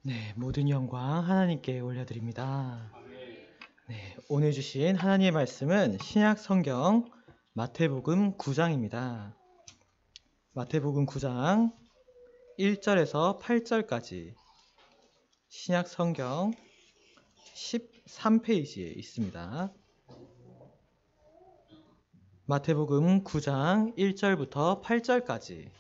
네, 모든 영광 하나님께 올려드립니다. 네, 오늘 주신 하나님의 말씀은 신약 성경 마태복음 9장입니다. 마태복음 9장 1절에서 8절까지 신약 성경 13페이지에 있습니다. 마태복음 9장 1절부터 8절까지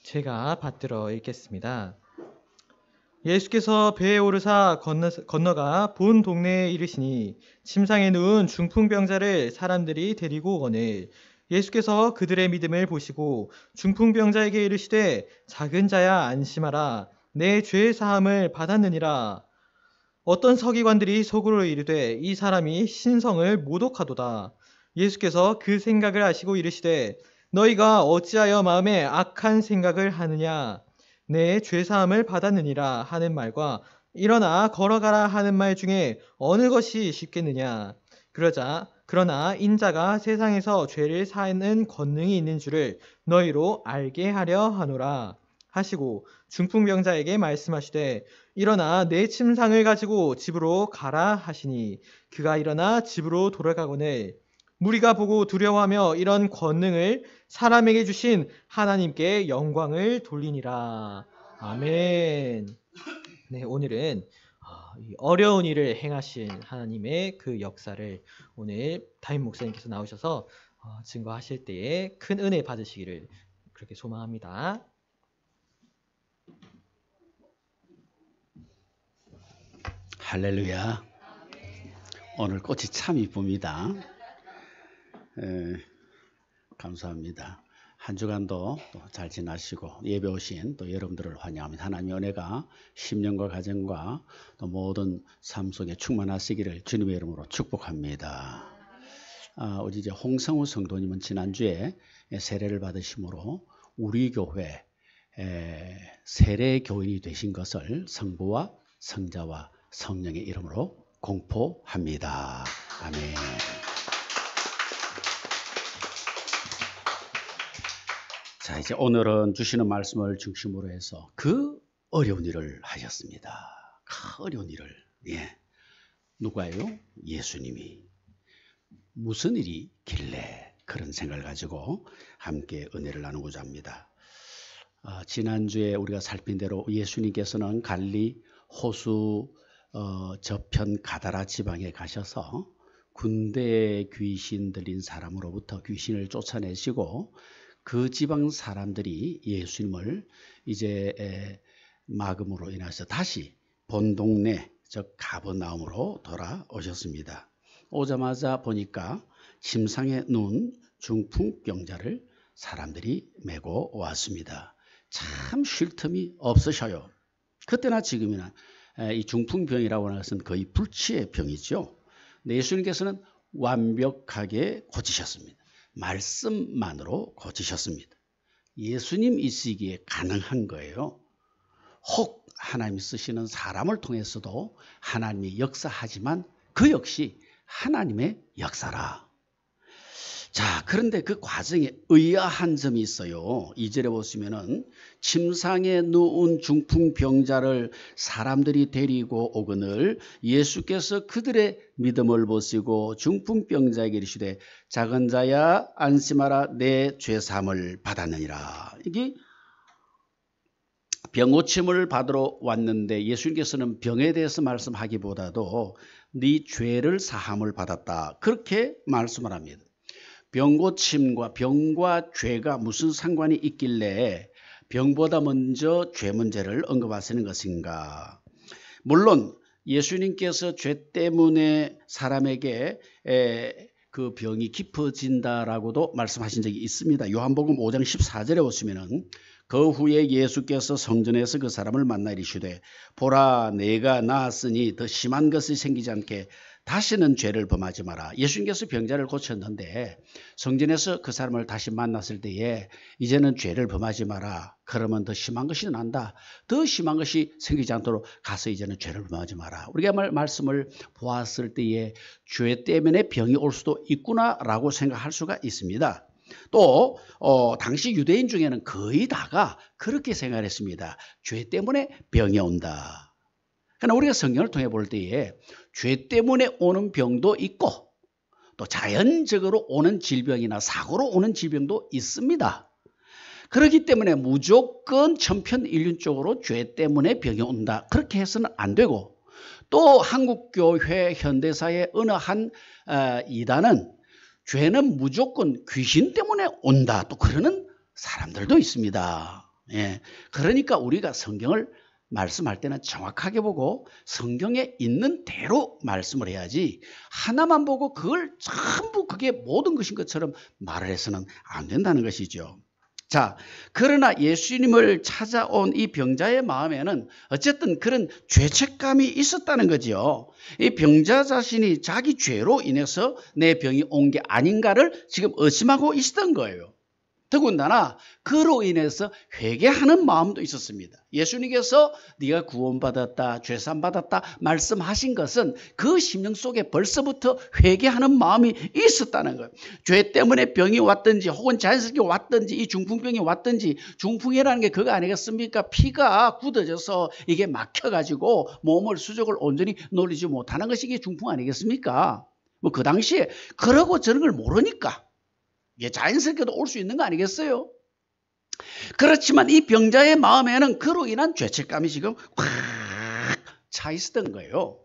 제가 받들어 읽겠습니다. 예수께서 배에 오르사 건너가 본 동네에 이르시니 침상에 누운 중풍병자를 사람들이 데리고 오거늘 예수께서 그들의 믿음을 보시고 중풍병자에게 이르시되 작은 자야 안심하라 내 죄 사함을 받았느니라. 어떤 서기관들이 속으로 이르되 이 사람이 신성을 모독하도다. 예수께서 그 생각을 아시고 이르시되 너희가 어찌하여 마음에 악한 생각을 하느냐. 내 죄사함을 받았느니라 하는 말과 일어나 걸어가라 하는 말 중에 어느 것이 쉽겠느냐. 그러나 인자가 세상에서 죄를 사는 권능이 있는 줄을 너희로 알게 하려 하노라 하시고 중풍병자에게 말씀하시되 일어나 내 침상을 가지고 집으로 가라 하시니 그가 일어나 집으로 돌아가거늘 무리가 보고 두려워하며 이런 권능을 사람에게 주신 하나님께 영광을 돌리니라. 아멘. 네, 오늘은 이 어려운 일을 행하신 하나님의 그 역사를 오늘 담임 목사님께서 나오셔서 증거하실 때에 큰 은혜 받으시기를 그렇게 소망합니다. 할렐루야. 오늘 꽃이 참 이쁩니다. 감사합니다. 한 주간도 잘 지나시고 예배 오신 또 여러분들을 환영합니다. 하나님의 은혜가 심령과 가정과 또 모든 삶 속에 충만하시기를 주님의 이름으로 축복합니다. 우리 이제 홍성우 성도님은 지난주에 세례를 받으심으로 우리 교회 세례 교인이 되신 것을 성부와 성자와 성령의 이름으로 공포합니다. 아멘. 자, 이제 오늘은 주시는 말씀을 중심으로 해서 그 어려운 일을 하셨습니다. 그 어려운 일을. 예. 누가요? 예수님이. 무슨 일이 길래 그런 생각을 가지고 함께 은혜를 나누고자 합니다. 지난주에 우리가 살핀 대로 예수님께서는 갈리 호수 저편 가다라 지방에 가셔서 군대에 귀신 들린 사람으로부터 귀신을 쫓아내시고 그 지방 사람들이 예수님을 이제 마금으로 인해서 다시 본 동네 즉 가버나움으로 돌아오셨습니다. 오자마자 보니까 침상에 누운 중풍병자를 사람들이 메고 왔습니다. 참 쉴 틈이 없으셔요. 그때나 지금이나 이 중풍병이라고 하는 것은 거의 불치의 병이죠. 예수님께서는 완벽하게 고치셨습니다. 말씀만으로 고치셨습니다. 예수님이시기에 가능한 거예요. 혹 하나님이 쓰시는 사람을 통해서도 하나님이 역사하지만 그 역시 하나님의 역사라. 자, 그런데 그 과정에 의아한 점이 있어요. 2절에 보시면은 침상에 누운 중풍병자를 사람들이 데리고 오거늘 예수께서 그들의 믿음을 보시고 중풍병자에게 이르시되 작은 자야 안심하라 내 죄사함을 받았느니라. 이게 병고침을 받으러 왔는데 예수님께서는 병에 대해서 말씀하기보다도 네 죄를 사함을 받았다. 그렇게 말씀을 합니다. 병고침과 병과 죄가 무슨 상관이 있길래 병보다 먼저 죄 문제를 언급하시는 것인가? 물론 예수님께서 죄 때문에 사람에게 그 병이 깊어진다라고도 말씀하신 적이 있습니다. 요한복음 5장 14절에 보시면은 그 후에 예수께서 성전에서 그 사람을 만나 이르시되 보라 내가 나았으니 더 심한 것이 생기지 않게 다시는 죄를 범하지 마라. 예수님께서 병자를 고쳤는데 성전에서 그 사람을 다시 만났을 때에 이제는 죄를 범하지 마라. 그러면 더 심한 것이 난다. 더 심한 것이 생기지 않도록 가서 이제는 죄를 범하지 마라. 우리가 말씀을 보았을 때에 죄 때문에 병이 올 수도 있구나라고 생각할 수가 있습니다. 또 당시 유대인 중에는 거의 다가 그렇게 생각했습니다. 죄 때문에 병이 온다. 그러나 우리가 성경을 통해 볼 때에 죄 때문에 오는 병도 있고 또 자연적으로 오는 질병이나 사고로 오는 질병도 있습니다. 그렇기 때문에 무조건 천편일률적으로 죄 때문에 병이 온다. 그렇게 해서는 안 되고 또 한국교회 현대사의 어느 한 이단은 죄는 무조건 귀신 때문에 온다. 또 그러는 사람들도 있습니다. 예. 그러니까 우리가 성경을 말씀할 때는 정확하게 보고 성경에 있는 대로 말씀을 해야지 하나만 보고 그걸 전부 그게 모든 것인 것처럼 말을 해서는 안 된다는 것이죠. 자, 그러나 예수님을 찾아온 이 병자의 마음에는 어쨌든 그런 죄책감이 있었다는 거죠. 이 병자 자신이 자기 죄로 인해서 내 병이 온 게 아닌가를 지금 의심하고 있었던 거예요. 더군다나 그로 인해서 회개하는 마음도 있었습니다. 예수님께서 네가 구원받았다, 죄산받았다 말씀하신 것은 그 심령 속에 벌써부터 회개하는 마음이 있었다는 거예요. 죄 때문에 병이 왔든지 혹은 자연스럽게 왔든지 이 중풍병이 왔든지 중풍이라는 게 그거 아니겠습니까? 피가 굳어져서 이게 막혀가지고 몸을 수족을 온전히 놀리지 못하는 것이 이게 중풍 아니겠습니까? 뭐 그 당시에 그러고 저런 걸 모르니까 이게 자연스럽게도 올 수 있는 거 아니겠어요? 그렇지만 이 병자의 마음에는 그로 인한 죄책감이 지금 확 차 있었던 거예요.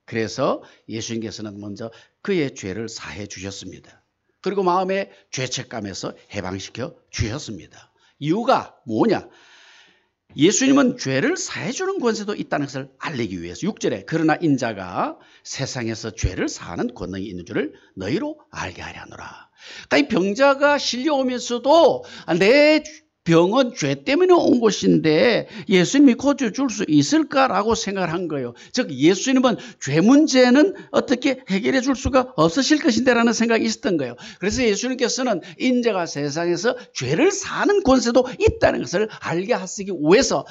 그래서 예수님께서는 먼저 그의 죄를 사해 주셨습니다. 그리고 마음의 죄책감에서 해방시켜 주셨습니다. 이유가 뭐냐? 예수님은 죄를 사해 주는 권세도 있다는 것을 알리기 위해서 6절에 그러나 인자가 세상에서 죄를 사하는 권능이 있는 줄을 너희로 알게 하려 하노라. 그러니까 이 병자가 실려오면서도 내 병은 죄 때문에 온 것인데 예수님이 고쳐줄 수 있을까라고 생각을 한 거예요. 즉 예수님은 죄 문제는 어떻게 해결해 줄 수가 없으실 것인데라는 생각이 있었던 거예요. 그래서 예수님께서는 인자가 세상에서 죄를 사는 권세도 있다는 것을 알게 하시기 위해서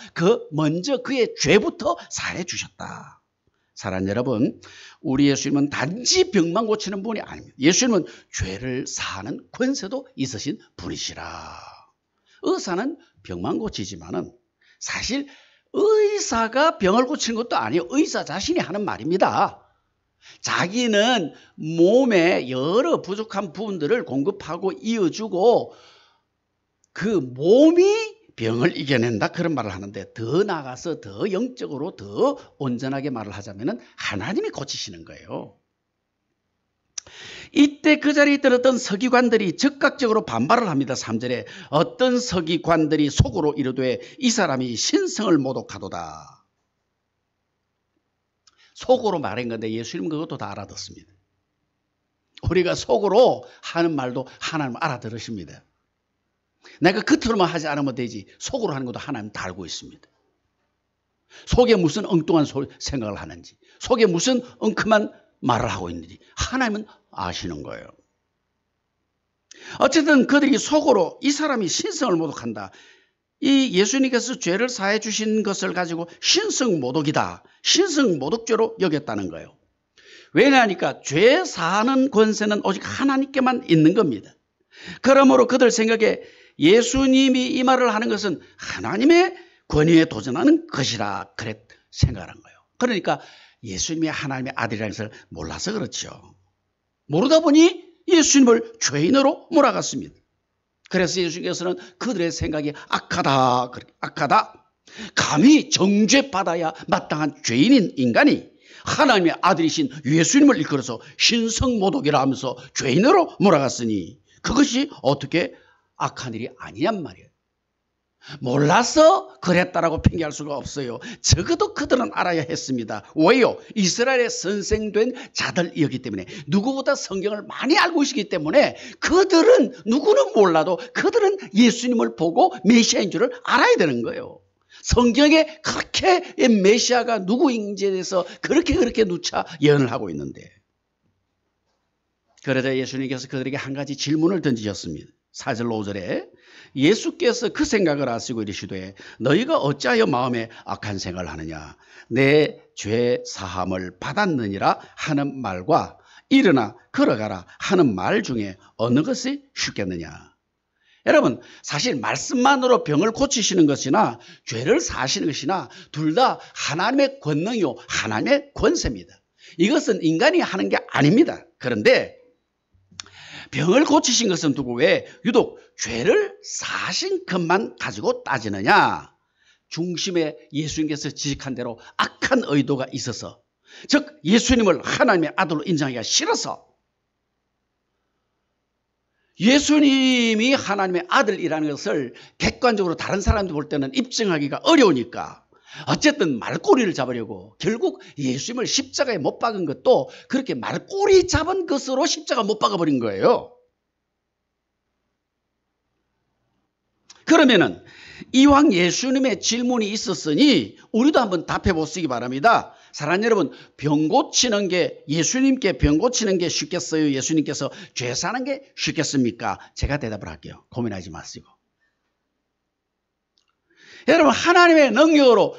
먼저 그의 죄부터 사해 주셨다. 사랑하는 여러분, 우리 예수님은 단지 병만 고치는 분이 아닙니다. 예수님은 죄를 사하는 권세도 있으신 분이시라. 의사는 병만 고치지만은 사실 의사가 병을 고치는 것도 아니에요. 의사 자신이 하는 말입니다. 자기는 몸에 여러 부족한 부분들을 공급하고 이어주고 그 몸이 병을 이겨낸다 그런 말을 하는데 더 나아가서 더 영적으로 더 온전하게 말을 하자면 하나님이 고치시는 거예요. 이때 그 자리에 들었던 서기관들이 즉각적으로 반발을 합니다. 3절에 어떤 서기관들이 속으로 이르되 이 사람이 신성을 모독하도다. 속으로 말한 건데 예수님은 그것도 다 알아듣습니다. 우리가 속으로 하는 말도 하나님 알아들으십니다. 내가 겉으로만 하지 않으면 되지 속으로 하는 것도 하나님 다 알고 있습니다. 속에 무슨 엉뚱한 생각을 하는지 속에 무슨 엉큼한 말을 하고 있는지 하나님은 아시는 거예요. 어쨌든 그들이 속으로 이 사람이 신성을 모독한다. 이 예수님께서 죄를 사해 주신 것을 가지고 신성 모독이다. 신성 모독죄로 여겼다는 거예요. 왜냐하니까 죄 사하는 권세는 오직 하나님께만 있는 겁니다. 그러므로 그들 생각에 예수님이 이 말을 하는 것은 하나님의 권위에 도전하는 것이라 그랬 생각한 거예요. 그러니까 예수님이 하나님의 아들이라는 것을 몰라서 그렇죠. 모르다 보니 예수님을 죄인으로 몰아갔습니다. 그래서 예수님께서는 그들의 생각이 악하다. 감히 정죄받아야 마땅한 죄인인 인간이 하나님의 아들이신 예수님을 일컬어서 신성모독이라 하면서 죄인으로 몰아갔으니 그것이 어떻게 악한 일이 아니냔 말이에요. 몰라서 그랬다라고 핑계할 수가 없어요. 적어도 그들은 알아야 했습니다. 왜요? 이스라엘의 선생된 자들이었기 때문에 누구보다 성경을 많이 알고 있기 때문에 그들은 누구는 몰라도 그들은 예수님을 보고 메시아인 줄을 알아야 되는 거예요. 성경에 그렇게 메시아가 누구인지에 대해서 그렇게 누차 예언을 하고 있는데 그러자 예수님께서 그들에게 한 가지 질문을 던지셨습니다. 4절 5절에 예수께서 그 생각을 아시고 이르시되 너희가 어찌하여 마음에 악한 생각을 하느냐 내 죄 사함을 받았느니라 하는 말과 일어나 걸어가라 하는 말 중에 어느 것이 쉽겠느냐. 여러분, 사실 말씀만으로 병을 고치시는 것이나 죄를 사하시는 것이나 둘 다 하나님의 권능이요 하나님의 권세입니다. 이것은 인간이 하는 게 아닙니다. 그런데 병을 고치신 것은 두고 왜 유독 죄를 사하신 것만 가지고 따지느냐. 중심에 예수님께서 지식한 대로 악한 의도가 있어서, 즉 예수님을 하나님의 아들로 인정하기가 싫어서, 예수님이 하나님의 아들이라는 것을 객관적으로 다른 사람들이 볼 때는 입증하기가 어려우니까 어쨌든 말꼬리를 잡으려고 결국 예수님을 십자가에 못 박은 것도 그렇게 말꼬리 잡은 것으로 십자가 못 박아버린 거예요. 그러면은 이왕 예수님의 질문이 있었으니 우리도 한번 답해 보시기 바랍니다. 사랑하는 여러분, 병 고치는 게, 예수님께 병 고치는 게 쉽겠어요? 예수님께서 죄 사는 게 쉽겠습니까? 제가 대답을 할게요. 고민하지 마시고. 여러분, 하나님의 능력으로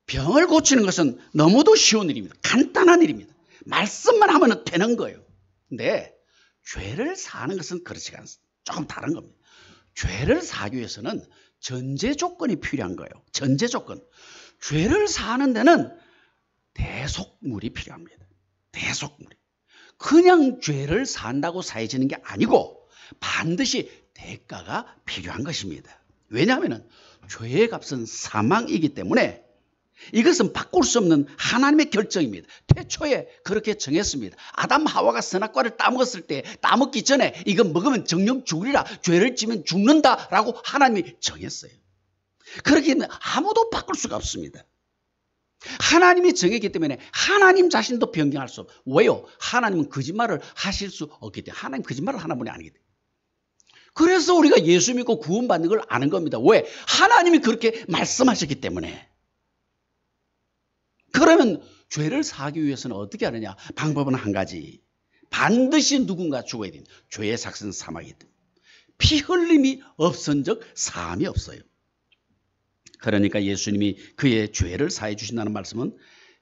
병을 고치는 것은 너무도 쉬운 일입니다. 간단한 일입니다. 말씀만 하면 되는 거예요. 근데 죄를 사는 것은 그렇지가 않습니다. 조금 다른 겁니다. 죄를 사기 위해서는 전제 조건이 필요한 거예요. 전제 조건. 죄를 사는 데는 대속물이 필요합니다. 대속물이. 그냥 죄를 산다고 사해지는 게 아니고 반드시 대가가 필요한 것입니다. 왜냐하면 죄의 값은 사망이기 때문에 이것은 바꿀 수 없는 하나님의 결정입니다. 태초에 그렇게 정했습니다. 아담 하와가 선악과를 따먹었을 때, 따먹기 전에 이거 먹으면 정령 죽으리라, 죄를 지면 죽는다라고 하나님이 정했어요. 그렇기 때문에 아무도 바꿀 수가 없습니다. 하나님이 정했기 때문에 하나님 자신도 변경할 수 없어요. 왜요? 하나님은 거짓말을 하실 수 없기 때문에. 하나님 거짓말을 하는 분이 아니기 때문에. 그래서 우리가 예수 믿고 구원받는 걸 아는 겁니다. 왜? 하나님이 그렇게 말씀하셨기 때문에. 그러면 죄를 사하기 위해서는 어떻게 하느냐? 방법은 한 가지. 반드시 누군가 죽어야 됩니다. 죄의 삭은 사망이기 때문에. 피 흘림이 없은 적 사함이 없어요. 그러니까 예수님이 그의 죄를 사해 주신다는 말씀은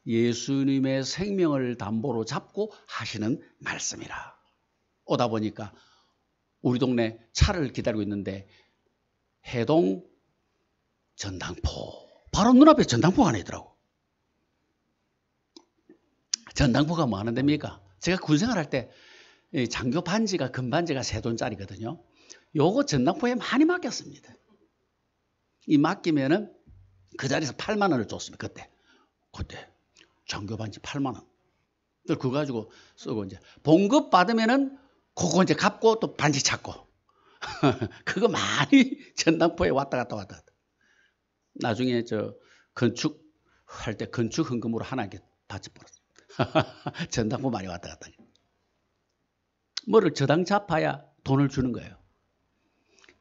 예수님의 생명을 담보로 잡고 하시는 말씀이라. 오다 보니까 우리 동네 차를 기다리고 있는데 해동 전당포, 바로 눈앞에 전당포가 하나 있더라고. 전당포가 뭐 하는 데입니까? 제가 군생활 할 때 장교 반지가, 금반지가 $3,000짜리거든요. 요거 전당포에 많이 맡겼습니다. 이 맡기면은 그 자리에서 8만 원을 줬습니다. 그때 장교 반지 8만 원. 그거 가지고 쓰고 이제 봉급 받으면은 그거 이제 갚고 또 반지 찾고 그거 많이 전당포에 왔다 갔다. 나중에 저 건축할 때 건축 헌금으로 하나 이렇게 받쳐 버렸어요. 전당포 많이 왔다 갔다. 뭐를 저당 잡아야 돈을 주는 거예요.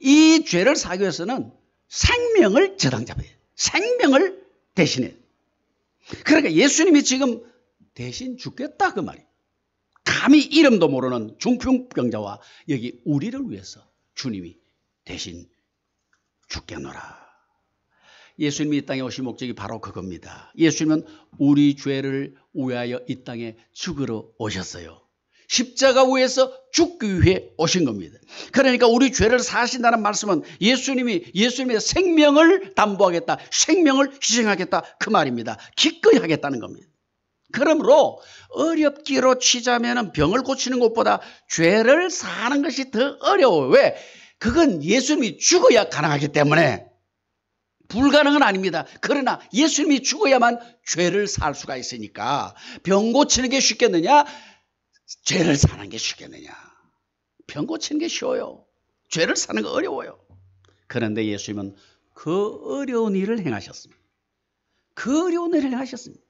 이 죄를 사기 위해서는 생명을 저당 잡아야 돼요. 생명을 대신해. 그러니까 예수님이 지금 대신 죽겠다 그 말이에요. 감히 이름도 모르는 중풍병자와 여기 우리를 위해서 주님이 대신 죽겠노라. 예수님이 이 땅에 오신 목적이 바로 그겁니다. 예수님은 우리 죄를 위하여 이 땅에 죽으러 오셨어요. 십자가 위에서 죽기 위해 오신 겁니다. 그러니까 우리 죄를 사하신다는 말씀은 예수님의 생명을 담보하겠다, 생명을 희생하겠다 그 말입니다. 기꺼이 하겠다는 겁니다. 그러므로 어렵기로 치자면 병을 고치는 것보다 죄를 사하는 것이 더 어려워요. 왜? 그건 예수님이 죽어야 가능하기 때문에. 불가능은 아닙니다. 그러나 예수님이 죽어야만 죄를 살 수가 있으니까 병 고치는 게 쉽겠느냐? 죄를 사는 게 쉽겠느냐? 병 고치는 게 쉬워요. 죄를 사는 거 어려워요. 그런데 예수님은 그 어려운 일을 행하셨습니다. 그 어려운 일을 행하셨습니다.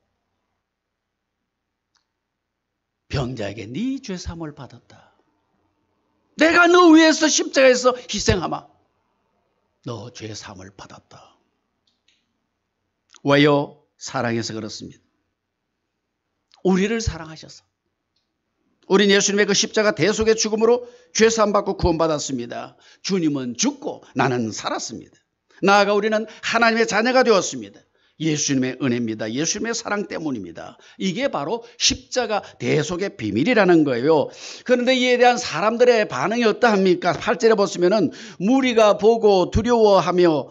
병자에게 네 죄 사함을 받았다. 내가 너 위해서 십자가에서 희생하마. 너 죄 사함을 받았다. 왜요? 사랑해서 그렇습니다. 우리를 사랑하셔서. 우린 예수님의 그 십자가 대속의 죽음으로 죄 사함 받고 구원받았습니다. 주님은 죽고 나는 살았습니다. 나아가 우리는 하나님의 자녀가 되었습니다. 예수님의 은혜입니다. 예수님의 사랑 때문입니다. 이게 바로 십자가 대속의 비밀이라는 거예요. 그런데 이에 대한 사람들의 반응이 어떠합니까? 8절에 보시면은 무리가 보고 두려워하며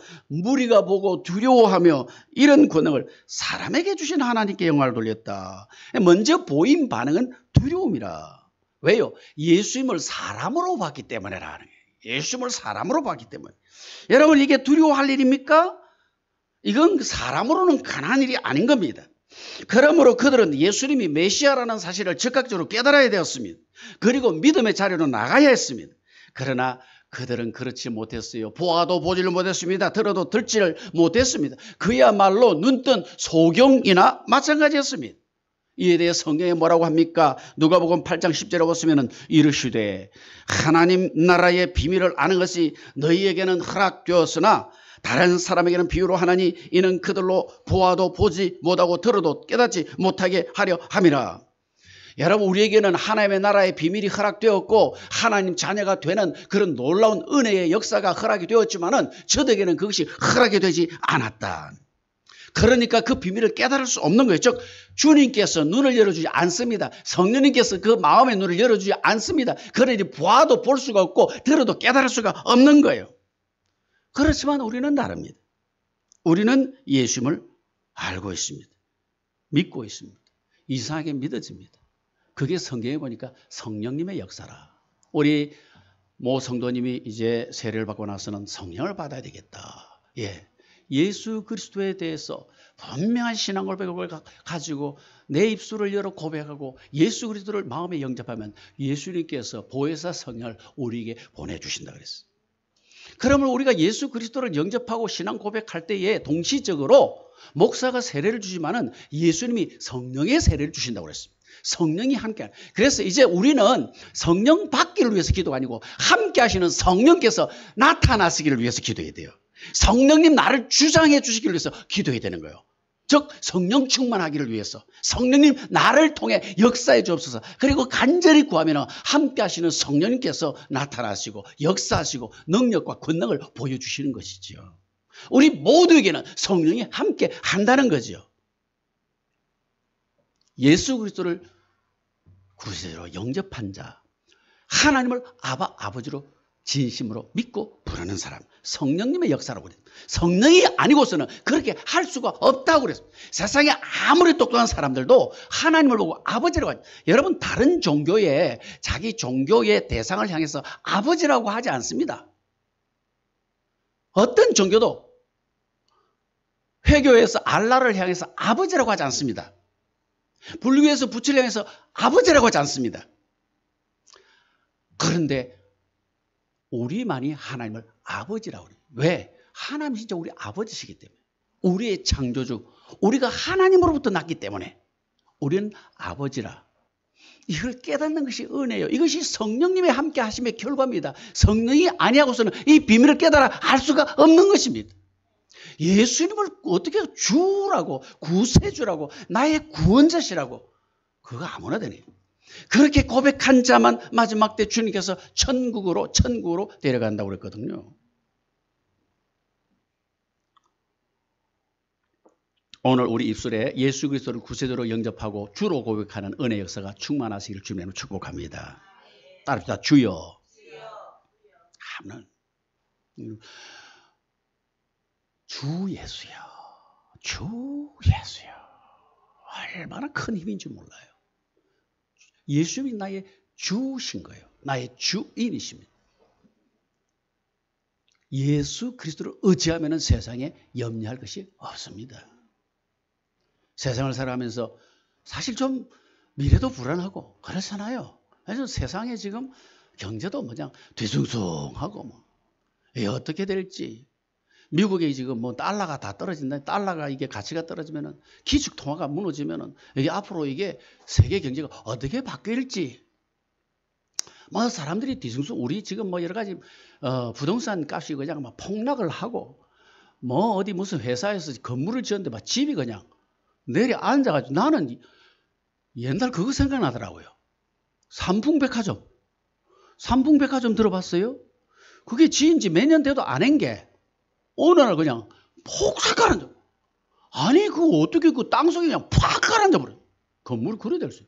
이런 권능을 사람에게 주신 하나님께 영광을 돌렸다. 먼저 보인 반응은 두려움이라. 왜요? 예수님을 사람으로 봤기 때문에라는 거예요. 예수님을 사람으로 봤기 때문에. 여러분, 이게 두려워할 일입니까? 이건 사람으로는 가능한 일이 아닌 겁니다. 그러므로 그들은 예수님이 메시아라는 사실을 즉각적으로 깨달아야 되었습니다. 그리고 믿음의 자리로 나가야 했습니다. 그러나 그들은 그렇지 못했어요. 보아도 보지를 못했습니다. 들어도 듣지를 못했습니다. 그야말로 눈뜬 소경이나 마찬가지였습니다. 이에 대해 성경에 뭐라고 합니까? 누가복음 8장 10절에 보시면 이르시되 하나님 나라의 비밀을 아는 것이 너희에게는 허락되었으나 다른 사람에게는 비유로 하나니 이는 그들로 보아도 보지 못하고 들어도 깨닫지 못하게 하려 함이라. 여러분, 우리에게는 하나님의 나라의 비밀이 허락되었고 하나님 자녀가 되는 그런 놀라운 은혜의 역사가 허락이 되었지만은 저들에게는 그것이 허락이 되지 않았다. 그러니까 그 비밀을 깨달을 수 없는 거예요. 즉 주님께서 눈을 열어주지 않습니다. 성령님께서 그 마음의 눈을 열어주지 않습니다. 그러니 보아도 볼 수가 없고 들어도 깨달을 수가 없는 거예요. 그렇지만 우리는 다릅니다. 우리는 예수님을 알고 있습니다. 믿고 있습니다. 이상하게 믿어집니다. 그게 성경에 보니까 성령님의 역사라. 우리 모 성도님이 이제 세례를 받고 나서는 성령을 받아야 되겠다. 예수 그리스도에 대해서 분명한 신앙 고백을 가지고 내 입술을 열어 고백하고 예수 그리스도를 마음에 영접하면 예수님께서 보혜사 성령을 우리에게 보내주신다 그랬어요. 그러면 우리가 예수 그리스도를 영접하고 신앙 고백할 때에 동시적으로 목사가 세례를 주지만은 예수님이 성령의 세례를 주신다고 그랬습니다. 성령이 함께. 그래서 이제 우리는 성령 받기를 위해서 기도가 아니고 함께 하시는 성령께서 나타나시기를 위해서 기도해야 돼요. 성령님 나를 주장해 주시기를 위해서 기도해야 되는 거예요. 즉 성령 충만하기를 위해서 성령님 나를 통해 역사해 주옵소서. 그리고 간절히 구하면 함께 하시는 성령님께서 나타나시고 역사하시고 능력과 권능을 보여주시는 것이죠. 우리 모두에게는 성령이 함께 한다는 거죠. 예수 그리스도를 구세주로 영접한 자, 하나님을 아버지로 진심으로 믿고 부르는 사람, 성령님의 역사라고 그래요. 성령이 아니고서는 그렇게 할 수가 없다고 그랬어요. 세상에 아무리 똑똑한 사람들도 하나님을 보고 아버지라고 하죠. 여러분, 다른 종교에 자기 종교의 대상을 향해서 아버지라고 하지 않습니다. 어떤 종교도 회교에서 알라를 향해서 아버지라고 하지 않습니다. 불교에서 부처를 향해서 아버지라고 하지 않습니다. 그런데 우리만이 하나님을 아버지라고 그래요. 왜? 하나님 진짜 우리 아버지시기 때문에. 우리의 창조주, 우리가 하나님으로부터 났기 때문에 우리는 아버지라. 이걸 깨닫는 것이 은혜예요. 이것이 성령님의 함께 하심의 결과입니다. 성령이 아니하고서는 이 비밀을 깨달아 알 수가 없는 것입니다. 예수님을 어떻게 주라고, 구세주라고, 나의 구원자시라고, 그거 아무나 되네요. 그렇게 고백한 자만 마지막 때 주님께서 천국으로 데려간다고 그랬거든요. 오늘 우리 입술에 예수 그리스도를 구세주로 영접하고 주로 고백하는 은혜 역사가 충만하시기를 주님으로 축복합니다. 따릅시다. 주여. 아멘. 주 예수여. 주 예수여. 얼마나 큰 힘인 줄 몰라요. 예수님이 나의 주신 거예요. 나의 주인이십니다. 예수 그리스도를 의지하면 세상에 염려할 것이 없습니다. 세상을 살아가면서 사실 좀 미래도 불안하고 그렇잖아요. 그래서 세상에 지금 경제도 그냥 뒤숭숭하고 뭐 어떻게 될지. 미국에 지금 뭐 달러가 다 떨어진다. 달러가 이게 가치가 떨어지면은 기축 통화가 무너지면은 이게 앞으로 이게 세계 경제가 어떻게 바뀔지. 뭐 사람들이 뒤숭숭 우리 지금 뭐 여러 가지 부동산 값이 그냥 막 폭락을 하고 뭐 어디 무슨 회사에서 건물을 지었는데 막 집이 그냥 내려앉아가지고 나는 옛날 그거 생각나더라고요. 삼풍백화점. 삼풍백화점 들어봤어요? 그게 지은 지 몇 년 돼도 안 한 게 어느 날 그냥 폭삭하는 줄. 아니 그 어떻게 그 땅속에 그냥 팍 가라앉아 버려. 건물이 그래 될 수 있어요.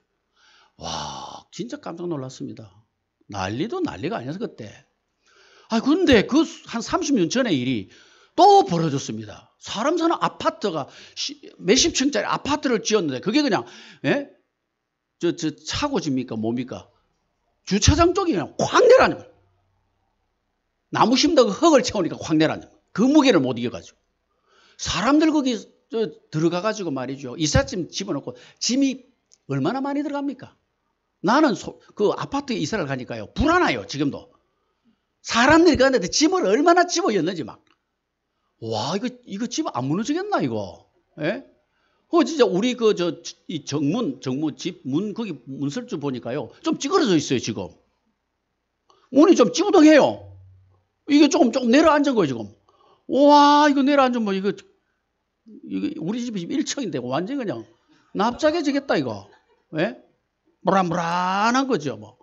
와 진짜 깜짝 놀랐습니다. 난리도 난리가 아니었어 그때. 아 근데 그 한 30년 전의 일이 또 벌어졌습니다. 사람 사는 아파트가 몇십 층짜리 아파트를 지었는데 그게 그냥 예? 저 차고집니까 뭡니까? 주차장 쪽이 그냥 확 내려앉아 버려. 나무 심다가 흙을 채우니까 확 내려앉아 버려. 그 무게를 못 이겨가지고 사람들 거기 들어가가지고 말이죠. 이삿짐 집어넣고 짐이 얼마나 많이 들어갑니까? 나는 그 아파트에 이사를 가니까요. 불안해요. 지금도. 사람들이 가는데 짐을 얼마나 집어였는지 막. 와 이거 집 안 무너지겠나 이거. 예? 진짜 우리 이 정문 집 문 거기 문설주 보니까요. 좀 찌그러져 있어요 지금. 문이 좀 찌우덩해요. 이게 조금 내려앉은 거예요 지금. 와 이거 내려앉으면 이거 우리 집이 1층인데 완전 그냥 납작해지겠다 이거. 예? 불안불안한 거죠 뭐.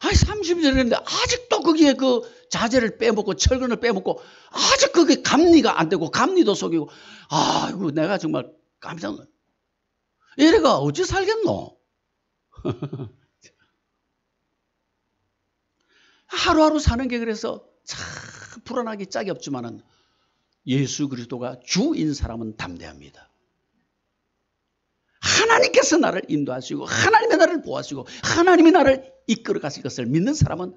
아니 30년 됐는데 아직도 거기에 그 자재를 빼먹고 철근을 빼먹고 아직 그게 감리가 안 되고 감리도 속이고 아이고 내가 정말 깜짝 놀랐어. 얘네가 어찌 살겠노? 하루하루 사는 게 그래서 참 불안하기 짝이 없지만은 예수 그리스도가 주인 사람은 담대합니다. 하나님께서 나를 인도하시고 하나님의 나를 보호하시고 하나님이 나를 이끌어 가실 것을 믿는 사람은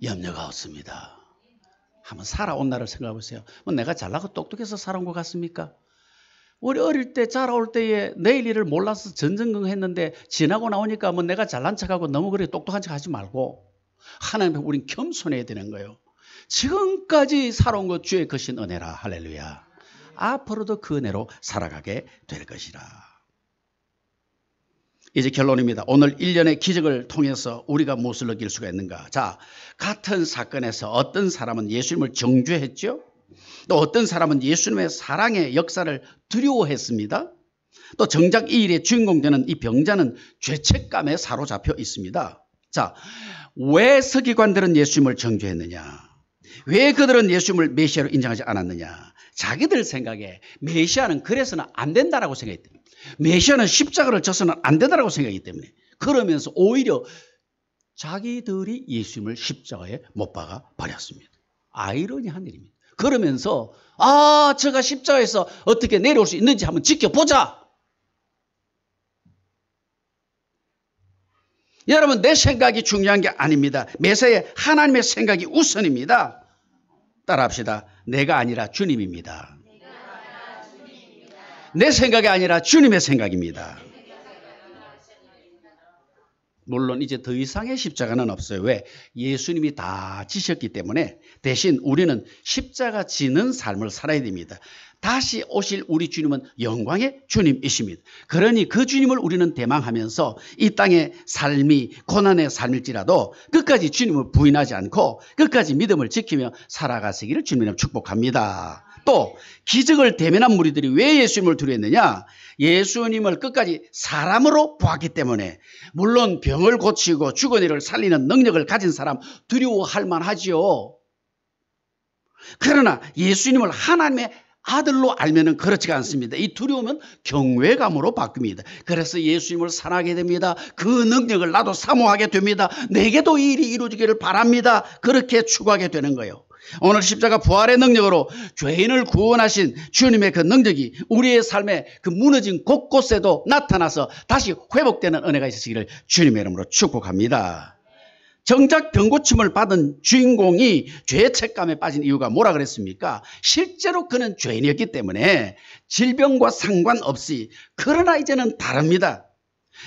염려가 없습니다. 한번 살아온 나를 생각해 보세요. 뭐 내가 잘나고 똑똑해서 살아온 것 같습니까? 우리 어릴 때 자라올 때에 내일 일을 몰라서 전전긍긍했는데 지나고 나오니까 뭐 내가 잘난 척하고 너무 그렇게 똑똑한 척하지 말고 하나님 앞에 우린 겸손해야 되는 거예요. 지금까지 살아온 것 주의 크신 은혜라. 할렐루야. 앞으로도 그 은혜로 살아가게 될 것이라. 이제 결론입니다. 오늘 일련의 기적을 통해서 우리가 무엇을 느낄 수가 있는가? 자, 같은 사건에서 어떤 사람은 예수님을 정죄했죠. 또 어떤 사람은 예수님의 사랑의 역사를 두려워했습니다. 또 정작 이 일의 주인공 되는 이 병자는 죄책감에 사로잡혀 있습니다. 자, 왜 서기관들은 예수님을 정죄했느냐? 왜 그들은 예수님을 메시아로 인정하지 않았느냐? 자기들 생각에 메시아는 그래서는 안 된다라고 생각했기 때문에, 메시아는 십자가를 져서는 안 된다라고 생각하기 때문에, 그러면서 오히려 자기들이 예수님을 십자가에 못 박아 버렸습니다. 아이러니한 일입니다. 그러면서 저가 십자가에서 어떻게 내려올 수 있는지 한번 지켜보자. 여러분, 내 생각이 중요한 게 아닙니다. 매사에 하나님의 생각이 우선입니다. 따라합시다. 내가 아니라 주님입니다. 내 생각이 아니라 주님의 생각입니다. 물론 이제 더 이상의 십자가는 없어요. 왜? 예수님이 다 지셨기 때문에 대신 우리는 십자가 지는 삶을 살아야 됩니다. 다시 오실 우리 주님은 영광의 주님이십니다. 그러니 그 주님을 우리는 대망하면서 이 땅의 삶이 고난의 삶일지라도 끝까지 주님을 부인하지 않고 끝까지 믿음을 지키며 살아가시기를 주님으로 축복합니다. 또 기적을 대면한 무리들이 왜 예수님을 두려워했느냐? 예수님을 끝까지 사람으로 보았기 때문에. 물론 병을 고치고 죽은 이를 살리는 능력을 가진 사람 두려워할 만하지요. 그러나 예수님을 하나님의 아들로 알면은 그렇지가 않습니다. 이 두려움은 경외감으로 바뀝니다. 그래서 예수님을 사랑하게 됩니다. 그 능력을 나도 사모하게 됩니다. 내게도 이 일이 이루어지기를 바랍니다. 그렇게 추구하게 되는 거예요. 오늘 십자가 부활의 능력으로 죄인을 구원하신 주님의 그 능력이 우리의 삶의 그 무너진 곳곳에도 나타나서 다시 회복되는 은혜가 있으시기를 주님의 이름으로 축복합니다. 정작 병고침을 받은 주인공이 죄책감에 빠진 이유가 뭐라 그랬습니까? 실제로 그는 죄인이었기 때문에 질병과 상관없이, 그러나 이제는 다릅니다.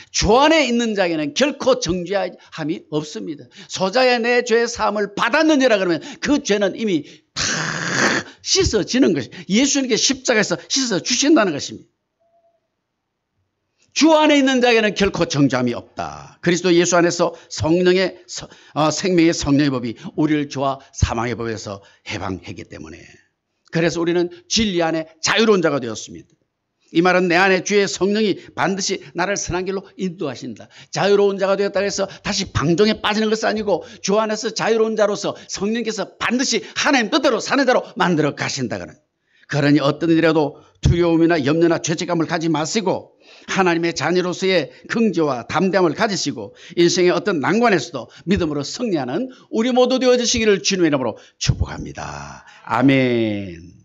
주 안에 있는 자에게는 결코 정죄함이 없습니다. 소자의 내 죄의 사함을 받았느니라 그러면 그 죄는 이미 다 씻어지는 것이, 예수님께 십자가에서 씻어 주신다는 것입니다. 주 안에 있는 자에게는 결코 정죄함이 없다. 그리스도 예수 안에서 성령의 생명의 성령의 법이 우리를 죄와 사망의 법에서 해방했기 때문에, 그래서 우리는 진리 안에 자유로운 자가 되었습니다. 이 말은 내 안에 주의 성령이 반드시 나를 선한 길로 인도하신다. 자유로운 자가 되었다고 해서 다시 방종에 빠지는 것은 아니고 주 안에서 자유로운 자로서 성령께서 반드시 하나님 뜻대로 사는 자로 만들어 가신다는, 그러니 어떤 일이라도 두려움이나 염려나 죄책감을 가지 마시고 하나님의 자녀로서의 긍지와 담대함을 가지시고 인생의 어떤 난관에서도 믿음으로 승리하는 우리 모두 되어지시기를 주님의 이름으로 축복합니다. 아멘.